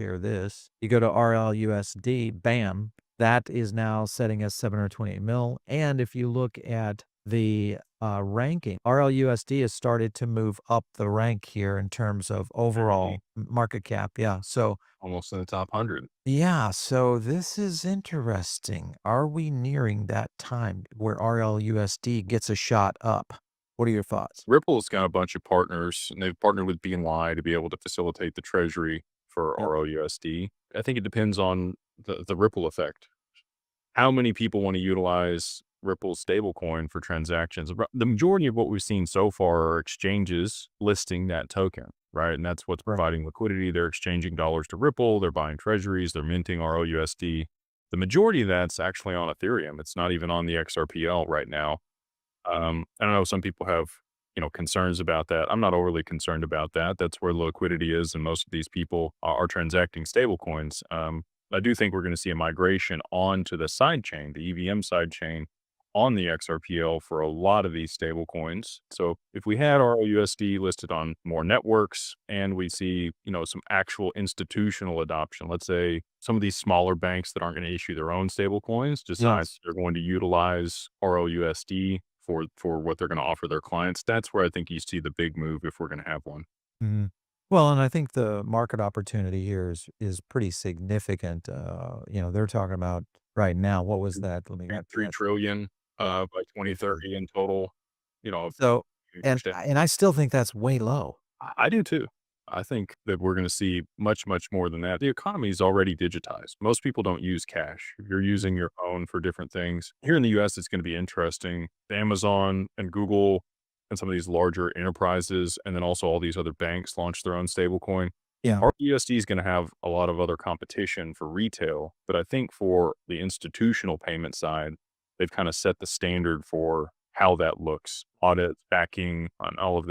share this. You go to RLUSD, bam, that is now setting as 728 mil. And if you look at the ranking, RLUSD has started to move up the rank here in terms of overall market cap. Yeah. So, Almost in the top 100. yeah. So this is interesting. Are we nearing that time where RLUSD gets a shot up? What are your thoughts? Ripple's got a bunch of partners, and they've partnered with BNY to be able to facilitate the treasury for Yep. ROUSD. I think it depends on the ripple effect. How many people want to utilize Ripple's stablecoin for transactions? The majority of what we've seen so far are exchanges listing that token, right? And that's what's Right. providing liquidity. They're exchanging dollars to Ripple, they're buying treasuries, they're minting ROUSD. The majority of that's actually on Ethereum. It's not even on the XRPL right now. I know some people have, concerns about that. I'm not overly concerned about that. That's where the liquidity is, and most of these people are transacting stable coins. I do think we're going to see a migration onto the side chain, the EVM side chain, on the XRPL for a lot of these stable coins. So if we had ROUSD listed on more networks and we see, some actual institutional adoption, let's say some of these smaller banks that aren't going to issue their own stable coins decide Yes. they're going to utilize ROUSD for what they're going to offer their clients. That's where I think you see the big move if we're going to have one. Mhm. Well, and I think the market opportunity here is pretty significant. They're talking about right now, what was that? Let me Three get three that. trillion Yeah. by 2030 in total. If So, you and push that. I still think that's way low. I do too. I think that we're going to see much, much more than that. The economy is already digitized. Most people don't use cash. You're using your phone for different things. Here in the US, it's going to be interesting. Amazon and Google and some of these larger enterprises, and then also all these other banks launch their own stablecoin. Yeah. Our USD is going to have a lot of other competition for retail, but I think for the institutional payment side, they've kind of set the standard for how that looks, audit, backing, and all of that.